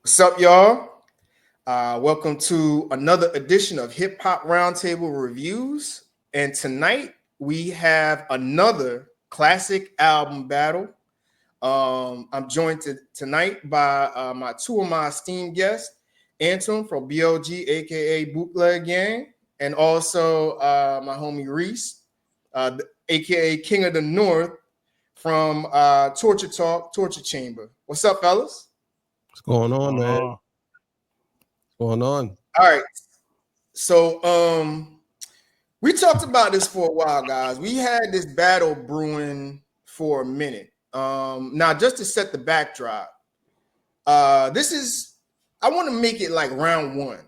What's up, y'all? Welcome to another edition of Hip Hop Roundtable Reviews. And tonight we have another classic album battle. I'm joined tonight by two of my esteemed guests, Anton from BLG, aka Bootleg Gang, and also my homie Reese, aka King of the North from Torture Talk, Torture Chamber. What's up, fellas? What's going on, man? What's going on? All right. So we talked about this for a while, guys. We had this battle brewing for a minute. Now just to set the backdrop, this is I want to make it like round one.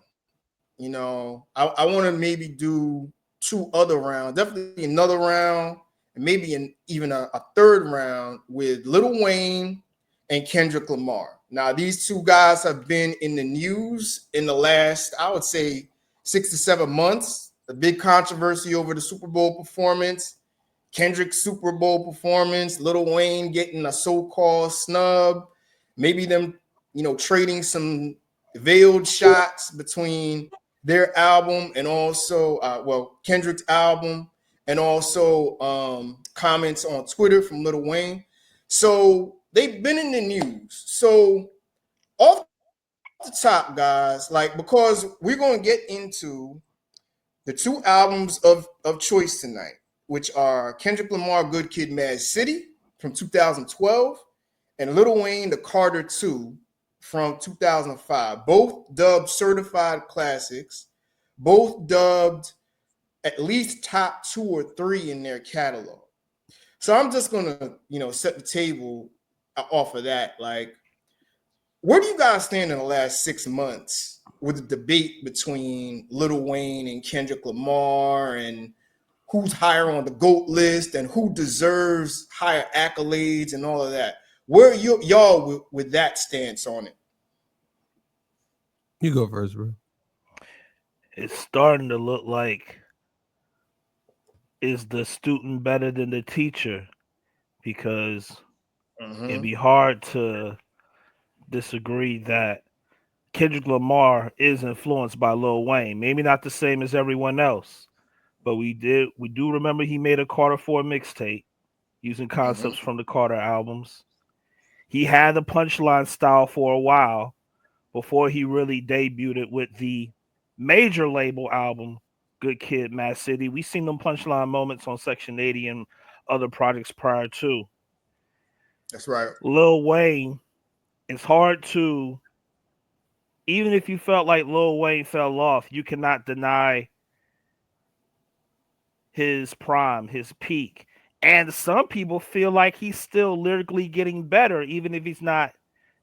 I want to maybe do two other rounds, definitely another round, and maybe even a third round with Lil Wayne and Kendrick Lamar. Now, these two guys have been in the news in the last, I would say, 6 to 7 months. The big controversy over the Super Bowl performance, Kendrick's Super Bowl performance, Lil Wayne getting a so-called snub, maybe them, trading some veiled shots between their album and also, Kendrick's album, and also comments on Twitter from Lil Wayne. So they've been in the news. So off the top, guys, because we're going to get into the two albums of choice tonight, which are Kendrick Lamar, Good Kid, Mad City from 2012, and Lil Wayne, The Carter 2 from 2005. Both dubbed certified classics, both dubbed at least top 2 or 3 in their catalog. So I'm just gonna, set the table off of that. Like, where do you guys stand in the last 6 months with the debate between Lil Wayne and Kendrick Lamar and who's higher on the GOAT list and who deserves higher accolades and all of that? Where are y'all with that stance on it? You go first, bro. It's starting to look like, is the student better than the teacher? Because it'd be hard to disagree that Kendrick Lamar is influenced by Lil Wayne. Maybe not the same as everyone else, but we do remember he made a Carter 4 mixtape using concepts from the Carter albums. He had the punchline style for a while before he really debuted with the major label album, Good Kid, Mad City. We seen them punchline moments on Section 80 and other projects prior to. That's right. Lil Wayne, it's hard to, even if you felt like Lil Wayne fell off, you cannot deny his prime, his peak. And some people feel like he's still lyrically getting better, even if he's not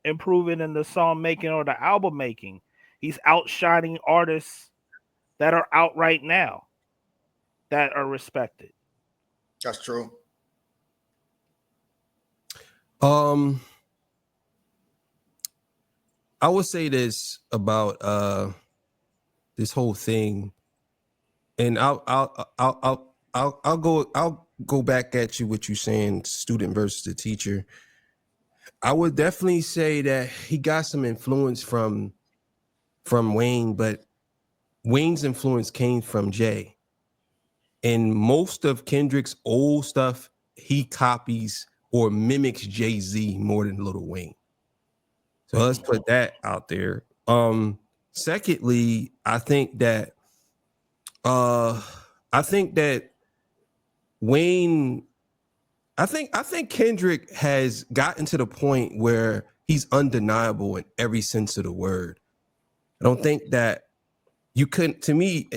improving in the song making or the album making. He's outshining artists that are out right now that are respected. That's true. I would say this about this whole thing, and I'll go back at you what you saying, student versus the teacher. I would definitely say that he got some influence from Wayne, but Wayne's influence came from Jay. And most of Kendrick's old stuff, he copies or mimics Jay-Z more than Lil Wayne. So let's put that out there. Secondly, I think that Wayne, I think Kendrick has gotten to the point where he's undeniable in every sense of the word. I don't think that you couldn't. To me,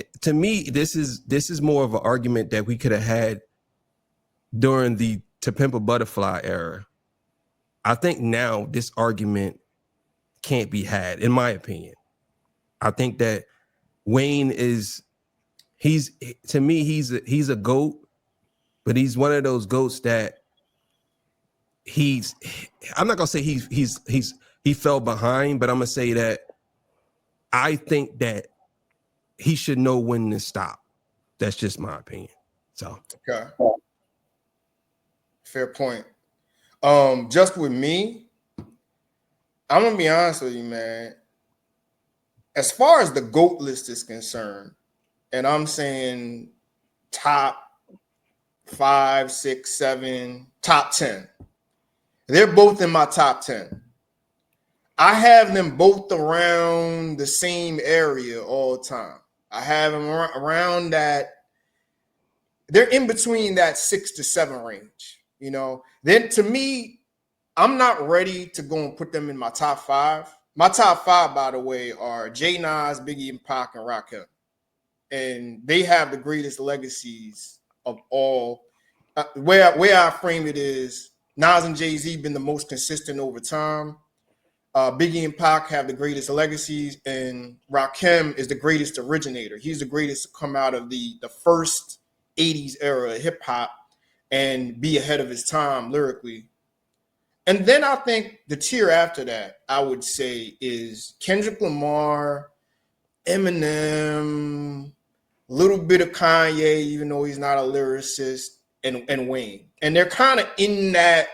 this is more of an argument that we could have had during the To Pimp a Butterfly era. I think now this argument can't be had, in my opinion. I think that Wayne he's a GOAT, but he's one of those GOATs that I'm not gonna say he fell behind, but I'm gonna say that I think that he should know when to stop. That's just my opinion. So okay. Fair point. Just with me, I'm gonna be honest with you, man. As far as the GOAT list is concerned, and I'm saying top 5, 6, 7, top 10. They're both in my top 10. I have them both around the same area all the time. I have them around that. They're in between that 6 to 7 range. Then to me, I'm not ready to go and put them in my top 5. My top 5, by the way, are Jay Nas, Biggie and Pac, and Rakim. And they have the greatest legacies of all. Where I frame it is Nas and Jay-Z been the most consistent over time. Biggie and Pac have the greatest legacies, and Rakim is the greatest originator. He's the greatest to come out of the first 80s era of hip hop and be ahead of his time lyrically. And then I think the tier after that, I would say, is Kendrick Lamar, Eminem, a little bit of Kanye, even though he's not a lyricist, and Wayne. And they're kind of in that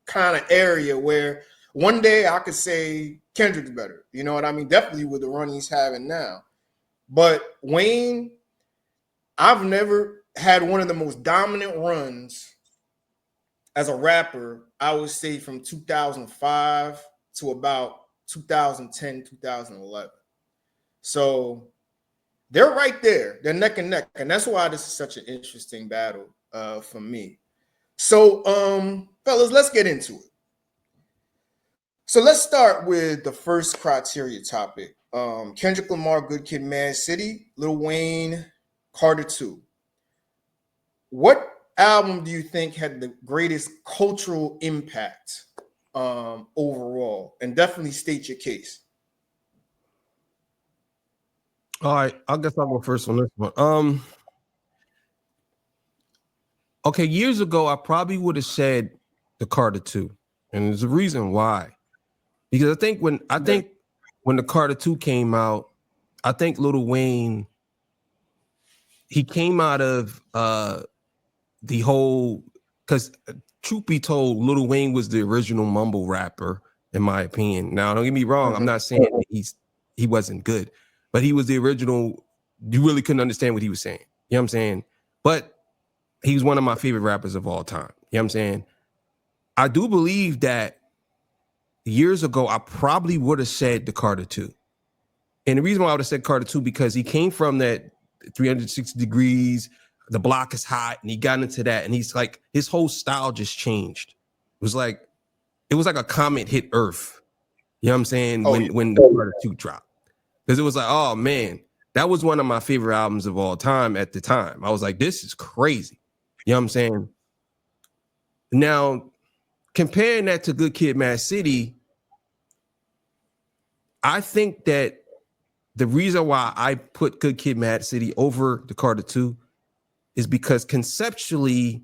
kind of area where one day I could say Kendrick's better. You know what I mean? Definitely with the run he's having now. But Wayne, I've never had one of the most dominant runs as a rapper, I would say from 2005 to about 2010, 2011. So they're right there. They're neck and neck. And that's why this is such an interesting battle for me. So, fellas, let's get into it. So let's start with the first criteria topic. Kendrick Lamar, Good Kid, MAAD City, Lil Wayne, Carter 2. What album do you think had the greatest cultural impact overall? And definitely state your case. All right, I guess I'll go first on this one. Okay, years ago, I probably would have said the Carter 2. And there's a reason why. Because I think when the Carter 2 came out, I think Lil Wayne, he came out of the whole, because truth be told, Lil Wayne was the original mumble rapper, in my opinion. Now, don't get me wrong, I'm not saying that he wasn't good, but he was the original. You really couldn't understand what he was saying. You know what I'm saying? But he was one of my favorite rappers of all time. You know what I'm saying? I do believe that years ago, I probably would have said the Carter 2. And the reason why I would have said Carter 2, because he came from that 360 degrees, the block is hot, and he got into that. And he's like, his whole style just changed. It was like a comet hit Earth. You know what I'm saying? When the Carter 2 dropped. Because it was like, oh man, that was one of my favorite albums of all time at the time. I was like, this is crazy. You know what I'm saying? Now, comparing that to Good Kid, MAAD City, I think that the reason why I put Good Kid, MAAD City over the Carter 2 is because conceptually,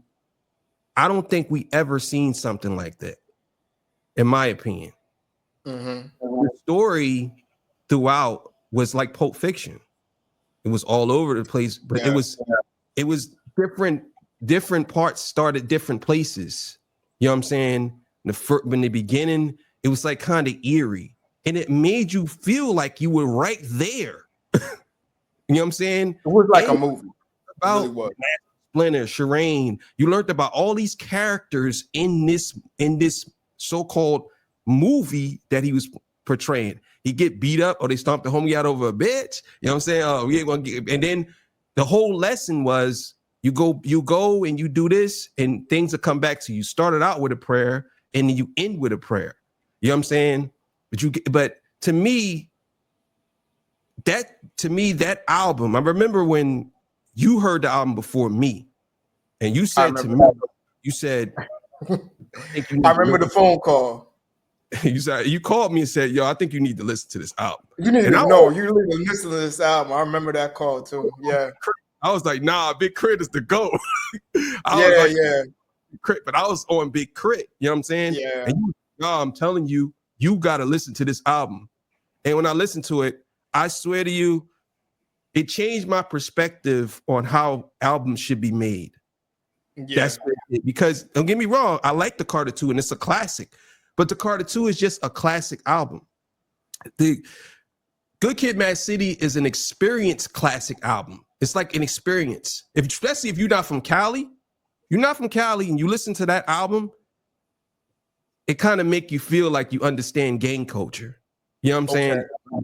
I don't think we ever seen something like that, in my opinion. The story throughout was like Pulp Fiction. It was all over the place, but it was different parts started different places. You know what I'm saying? In the beginning, it was like kind of eerie, and it made you feel like you were right there. You know what I'm saying? It was like a movie. About really was. Splinter, Shireen. You learned about all these characters in this so-called movie that he was portraying. He get beat up, or they stomped the homie out over a bitch. You know what I'm saying? Oh, we ain't gonna get. And then the whole lesson was you go and you do this, and things will come back to you. You started out with a prayer, and then you end with a prayer. You know what I'm saying? But to me, that album, I remember when you heard the album before me, and you said to me, you said, I remember the phone call. You called me and said, yo, I think you need to listen to this album. You need to know. You need to listen to this album. I remember that call too. Yeah. I was like, nah, Big Crit is the GOAT. Yeah. Crit, but I was on Big Crit. You know what I'm saying? Yeah. And I'm telling you, you got to listen to this album. And when I listened to it, I swear to you, it changed my perspective on how albums should be made. Yeah. That's because don't get me wrong, I like the Carter 2 and it's a classic. But the Carter 2 is just a classic album. The Good Kid, Mad City is an experience classic album. It's like an experience. Especially if you're not from Cali, and you listen to that album, it kind of make you feel like you understand gang culture. You know what I'm saying?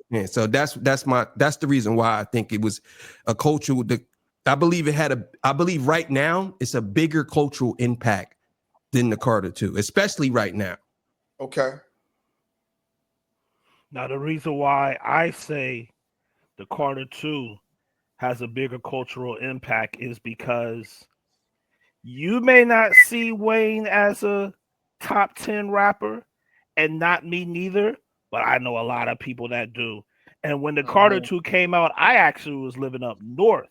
Yeah, so that's the reason why I think it was a cultural. I believe right now it's a bigger cultural impact than the Carter 2, especially right now. Okay. Now, the reason why I say the Carter 2 has a bigger cultural impact is because you may not see Wayne as a top 10 rapper, and not me neither, but I know a lot of people that do. And when the Carter 2 came out, I actually was living up north.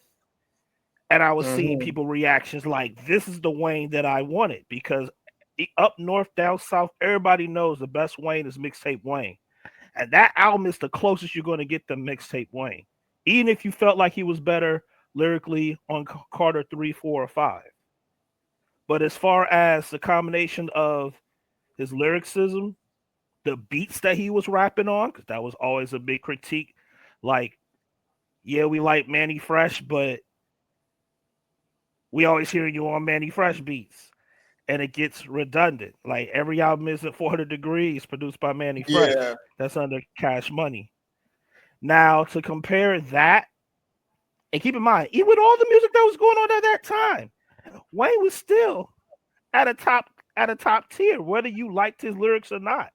And I was seeing people reactions like, this is the Wayne that I wanted, because up north, down south, everybody knows the best Wayne is mixtape Wayne. And that album is the closest you're going to get to mixtape Wayne. Even if you felt like he was better lyrically on Carter 3, 4, or 5. But as far as the combination of his lyricism, the beats that he was rapping on, because that was always a big critique. Like, yeah, we like Manny Fresh, but we always hear you on Manny Fresh beats, and it gets redundant. Like, every album isn't 400 Degrees produced by Manny Fresh. Yeah. That's under Cash Money. Now, to compare that, and keep in mind, even with all the music that was going on at that time, Wayne was still at a top tier, whether you liked his lyrics or not.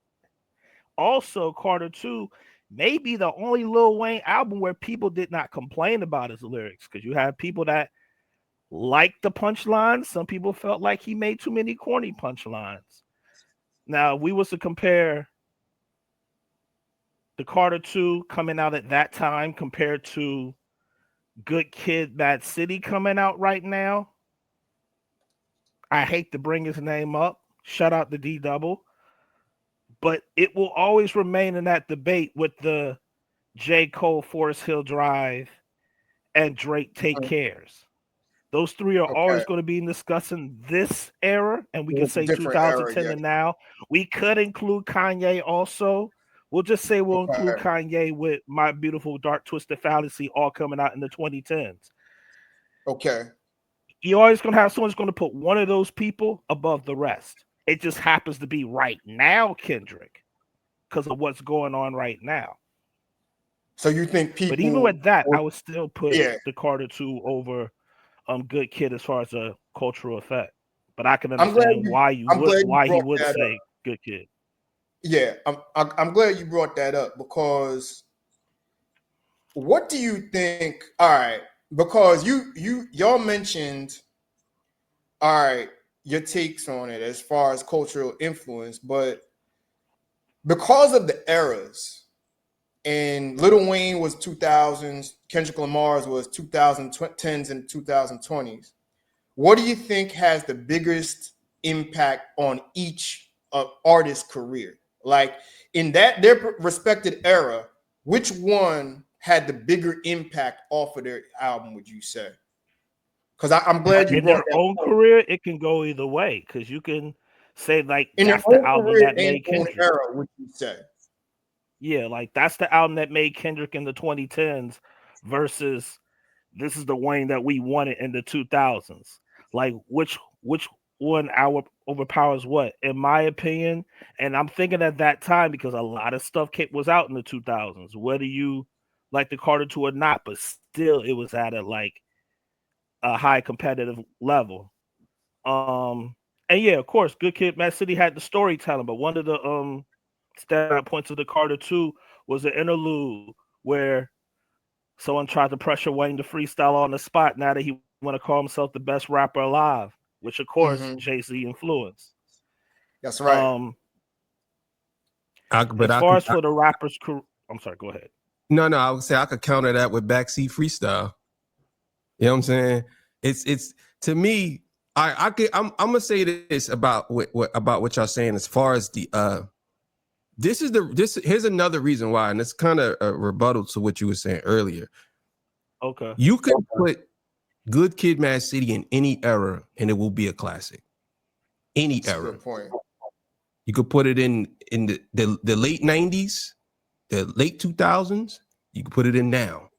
Also, Carter 2 may be the only Lil Wayne album where people did not complain about his lyrics, because you have people that liked the punchlines. Some people felt like he made too many corny punchlines. Now, if we was to compare the Carter 2 coming out at that time compared to Good Kid, Mad City coming out right now, I hate to bring his name up. Shout out to D Double. But it will always remain in that debate with the J. Cole, Forest Hill Drive, and Drake Take Cares. Those three are always going to be discussing this era, and we can say 2010 to now. We could include Kanye also. We'll just say we'll include Kanye with My Beautiful Dark Twisted Fallacy, all coming out in the 2010s. Okay. You're always going to have someone's going to put one of those people above the rest. It just happens to be right now Kendrick, because of what's going on right now. So you think people? But even with that, I would still put the Carter 2 over Good Kid as far as a cultural effect. But I can understand why he would say Good Kid. Yeah, I'm glad you brought that up, because what do you think? All right, because y'all mentioned, all right, your takes on it as far as cultural influence, but because of the eras, and Lil Wayne was 2000s, Kendrick Lamar's was 2010s and 2020s. What do you think has the biggest impact on each artist's career? Like, in their respective era, which one had the bigger impact off of their album, would you say? Because I'm glad you in brought their that own up. career, it can go either way. Because you can say like In that's their the own album career that made Kendrick. Era, would you say? Yeah, like that's the album that made Kendrick in the 2010s versus this is the Wayne that we wanted in the 2000s. Like which one overpowers what, in my opinion? And I'm thinking at that time because a lot of stuff was out in the 2000s, whether you like the Carter 2 or not, but still it was at a high competitive level. And yeah, of course, Good Kid, Mad City had the storytelling, but one of the standout points of the Carter 2 was the interlude where someone tried to pressure Wayne to freestyle on the spot now that he want to call himself the best rapper alive, which of course Jay-Z influenced. That's right. As far as for the rappers, I'm sorry, go ahead. No, I would say I could counter that with backseat freestyle. You know what I'm saying? It's to me, I'm gonna say this about what y'all saying as far as the here's another reason why, and it's kind of a rebuttal to what you were saying earlier. Okay. You could put Good Kid, Mad City in any era, and it will be a classic. Any That's era. a good point. You could put it in the late 90s, the late 2000s. You could put it in now.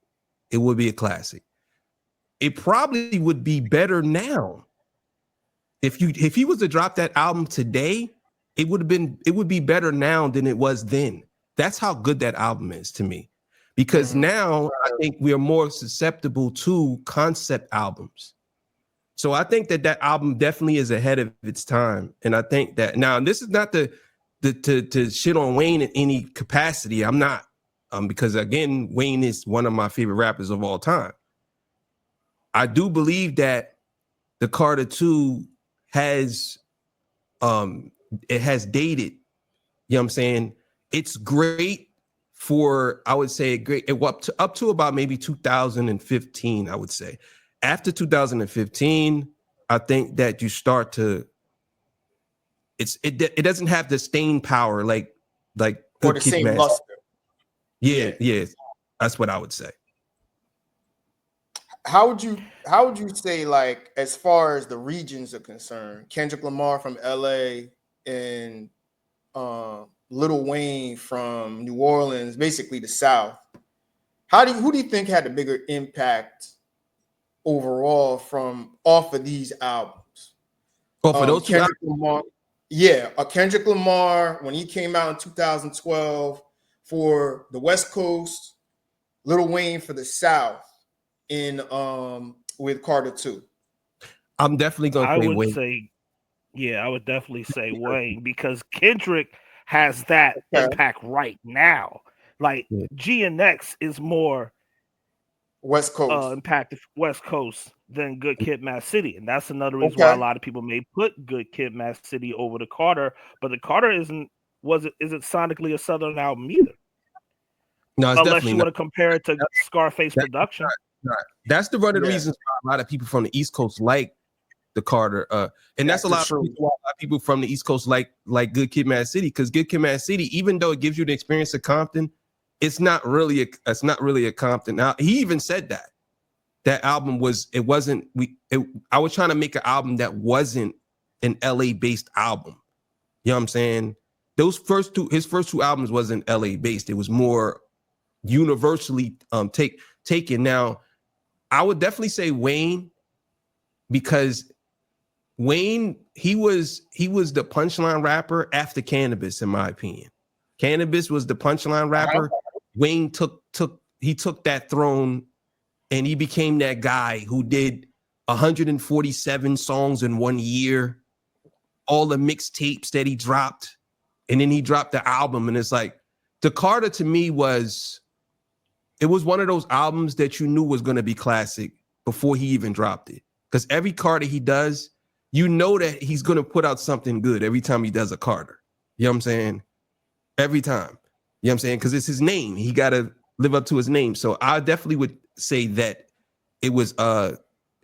It would be a classic. It probably would be better now. If he was to drop that album today, it would be better now than it was then. That's how good that album is to me. Because now I think we are more susceptible to concept albums. So I think that album definitely is ahead of its time. And I think that now, and this is not to shit on Wayne in any capacity. I'm not, because again, Wayne is one of my favorite rappers of all time. I do believe that the Carter 2 has it has dated. You know what I'm saying? It's great for, I would say, great up to about maybe 2015, I would say. After 2015, I think that you start to it doesn't have the staying power like or the same luster. Yeah. That's what I would say. How would you say, like, as far as the regions are concerned, Kendrick Lamar from LA and Lil Wayne from New Orleans, basically the South? Who do you think had the bigger impact overall off of these albums? Oh, for those two Kendrick Lamar, yeah, Kendrick Lamar when he came out in 2012 for the West Coast, Lil Wayne for the South in with Carter 2. I'm definitely gonna say Wayne. I would definitely say Wayne, because Kendrick has that impact right now. Like G and X is more West Coast impact West Coast than Good Kid, MAAD City, and that's another reason why a lot of people may put Good Kid, MAAD City over the Carter, but the Carter isn't sonically a Southern album either. No, it's unless you want to compare it to Scarface production. That's the one of the reasons why a lot of people from the East Coast like the Carter, and that's a lot of people from the East Coast like Good Kid, MAAD City, because Good Kid, MAAD City, even though it gives you the experience of Compton, it's not really a Compton. Now he even said that album I was trying to make an album that wasn't an LA based album. You know what I'm saying? His first two albums wasn't LA based. It was more universally taken. Now, I would definitely say Wayne, because Wayne, he was the punchline rapper after Cannabis, in my opinion. Cannabis was the punchline rapper. Wayne took that throne, and he became that guy who did 147 songs in 1 year, all the mixtapes that he dropped, and then he dropped the album. And it's like, the Carter to me was one of those albums that you knew was going to be classic before he even dropped it. Because every Carter he does, you know that he's going to put out something good every time he does a Carter. You know what I'm saying? Every time. You know what I'm saying? Because it's his name. He got to live up to his name. So I definitely would say that it was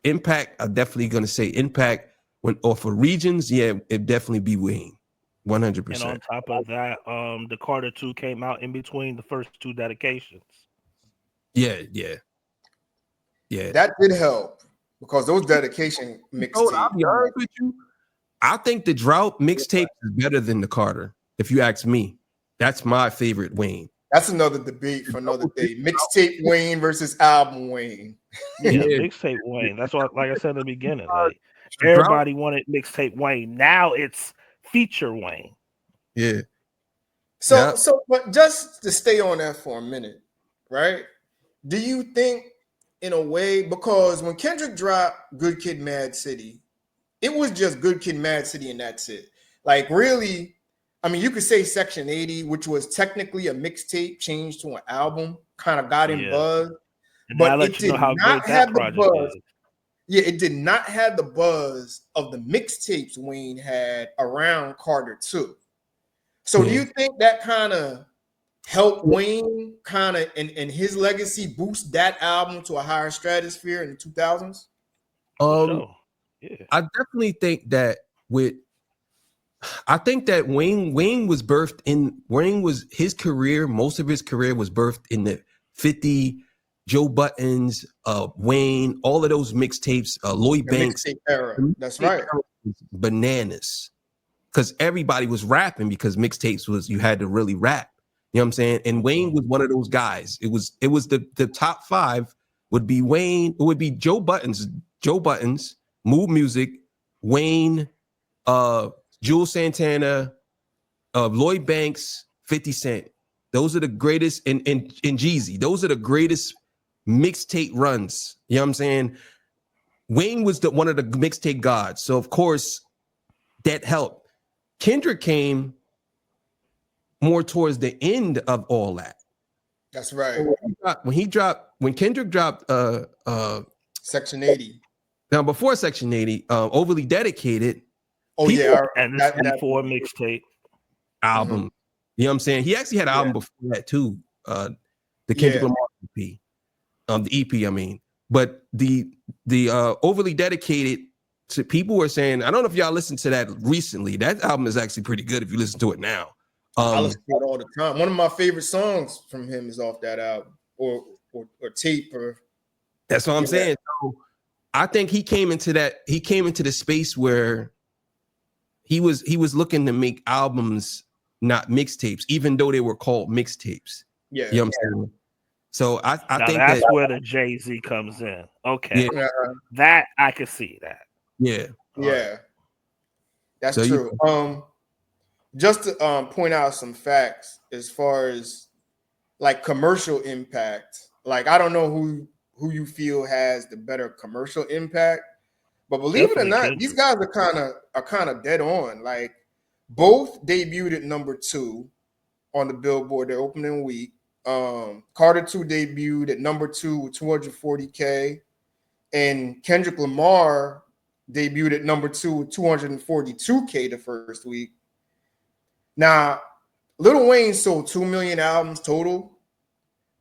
impact. I'm definitely going to say impact. Or for regions, yeah, it'd definitely be Wayne. 100%. And on top of that, the Carter 2 came out in between the first two dedications. Yeah. That did help, because those dedication mixtapes. I'll be honest with you. I think the Drought mixtape is better than the Carter. If you ask me, that's my favorite Wayne. That's another debate for another day. Mixtape Wayne versus album Wayne. Yeah, mixtape Wayne. That's what, like I said in the beginning, like everybody wanted mixtape Wayne. Now it's feature Wayne. Yeah. So, but just to stay on that for a minute, right? Do you think, in a way, because when Kendrick dropped Good Kid, MAAD City, it was just Good Kid, MAAD City, and that's it. Like, really, I mean, you could say Section 80, which was technically a mixtape changed to an album, kind of got him buzz, but it did not have the buzz. Yeah, it did not have the buzz of the mixtapes Wayne had around Carter 2. So do you think that kind of helped Wayne kind of in his legacy boost that album to a higher stratosphere in the 2000s? I definitely think that Wayne was birthed in, his career, most of his career was birthed in the 50, Joe Buttons, Wayne, all of those mixtapes, Lloyd Banks. Mixtape era. That's right. Bananas. because everybody was rapping because mixtapes was you had to really rap. You know what I'm saying? And Wayne was one of those guys. It was the top 5 would be Wayne. It would be Joe Buttons, Mood Music, Wayne, Jules Santana, Lloyd Banks, 50 Cent. Those are the greatest, and Jeezy. Those are the greatest mixtape runs. You know what I'm saying? Wayne was one of the mixtape gods. So of course that helped. Kendrick came more towards the end of all that. That's right. When Kendrick dropped Section 80. Now before Section 80, Overly Dedicated. Oh yeah, and this before mixtape album. Mm-hmm. You know what I'm saying? He actually had an album before that too. The Kendrick Lamar EP. The EP, I mean. But the Overly Dedicated, to people were saying, I don't know if y'all listened to that recently. That album is actually pretty good if you listen to it now. I listen to it all the time. One of my favorite songs from him is off that album or tape. That's what I'm saying. So I think he came into the space where he was looking to make albums, not mixtapes, even though they were called mixtapes. Yeah. You know what I'm saying? So I think that's where the Jay-Z comes in. Okay. Yeah. That I can see that. Yeah. Yeah. That's so true. Just to point out some facts as far as like commercial impact. Like I don't know who you feel has the better commercial impact, but believe it or not, these guys are kind of dead on. Like both debuted at number 2 on the Billboard their opening week. Carter 2 debuted at number 2 with 240K, and Kendrick Lamar debuted at number 2 with 242K the first week. Now, Lil Wayne sold 2 million albums total,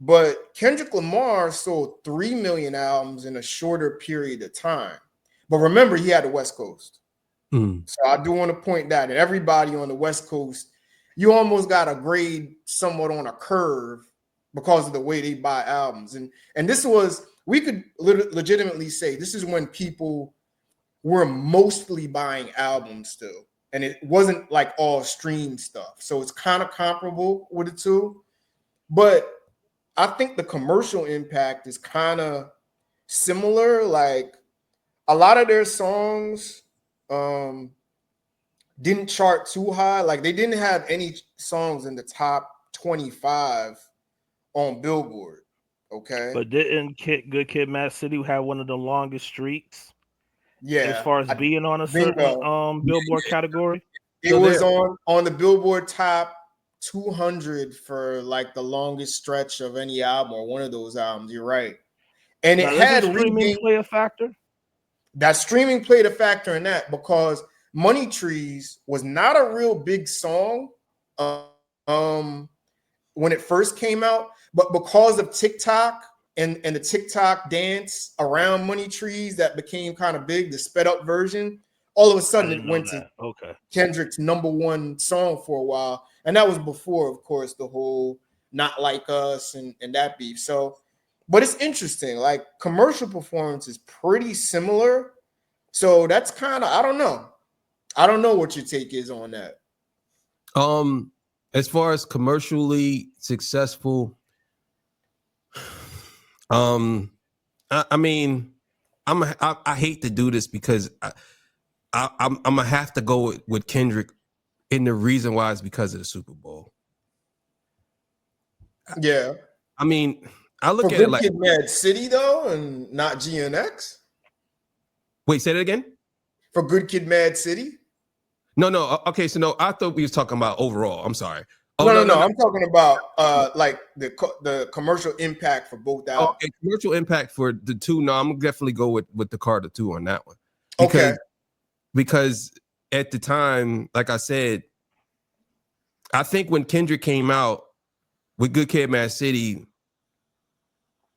but Kendrick Lamar sold 3 million albums in a shorter period of time. But remember, he had the West Coast. So I do want to point that everybody on the West Coast, you almost got a grade somewhat on a curve because of the way they buy albums. And this was, we could legitimately say this is when people were mostly buying albums still. And it wasn't like all stream stuff. So it's kind of comparable with the two. But I think the commercial impact is kind of similar. Like a lot of their songs didn't chart too high. Like they didn't have any songs in the top 25 on Billboard. Okay. But didn't Good Kid Mad City have one of the longest streaks? Yeah. As far as being on a certain Billboard category? It was on the Billboard top 200 for like the longest stretch of any album or one of those albums. You're right. And it had streaming play a factor? That streaming played a factor in that because Money Trees was not a real big song when it first came out, but because of TikTok and the TikTok dance around Money Trees that became kind of big, the sped up version, all of a sudden it went to Kendrick's number 1 song for a while. And that was before, of course, the whole Not Like Us and that beef. So, but it's interesting. Like commercial performance is pretty similar. So that's kind of, I don't know. I don't know what your take is on that. As far as commercially successful, I mean, I hate to do this because I'm gonna have to go with Kendrick, and the reason why is because of the Super Bowl. Yeah, I mean, I look at it like Kid Mad City though, and not GNX. Wait, say that again. For Good Kid, Mad City. No. Okay, so no, I thought we was talking about overall. I'm sorry. No. I'm talking about like the commercial impact for both albums. Okay, commercial impact for the two. No, I'm gonna definitely go with the Carter 2 on that one. Because at the time, like I said, I think when Kendrick came out with Good Kid, Mad City,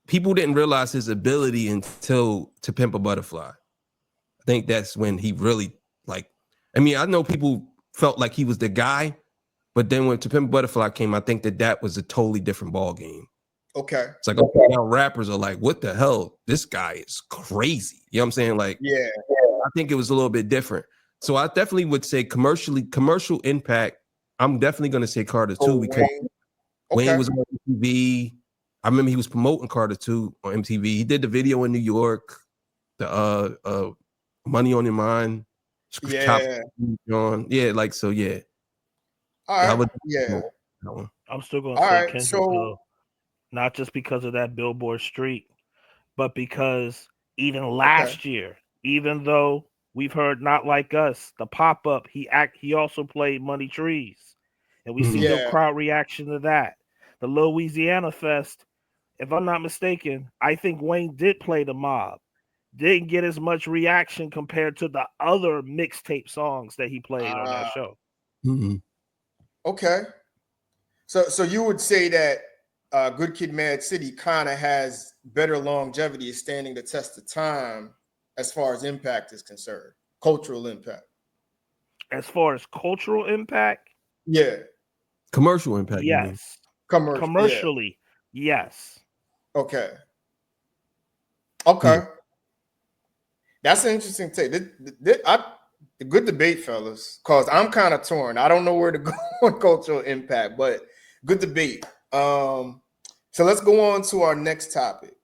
people didn't realize his ability until To Pimp a Butterfly. I think that's when he really I know people felt like he was the guy, but then when To Pimp a Butterfly came, I think that was a totally different ball game. Okay. It's like now rappers are like, what the hell? This guy is crazy. You know what I'm saying? Like, yeah. I think it was a little bit different. So I definitely would say commercial impact. I'm definitely going to say Carter 2 because Wayne was on MTV. I remember he was promoting Carter 2 on MTV. He did the video in New York, the Money on Your Mind. Yeah. Yeah, like so. Yeah. All right. Yeah. I'm still going to say Kendrick, though, not just because of that Billboard streak, but because even last year, even though we've heard Not Like Us, the pop-up, he also played Money Trees. And we see the crowd reaction to that. The Louisiana Fest, if I'm not mistaken, I think Wayne did play the Mob. Didn't get as much reaction compared to the other mixtape songs that he played on that show. Mm-hmm. Okay. So you would say that Good Kid, Mad City kind of has better longevity, standing the test of time as far as impact is concerned, cultural impact. As far as cultural impact, yeah. Commercial impact, yes. you mean? Commercially, yes. Okay. Yeah. That's an interesting take. The good debate, fellas, because I'm kind of torn. I don't know where to go on cultural impact, but good debate. So let's go on to our next topic.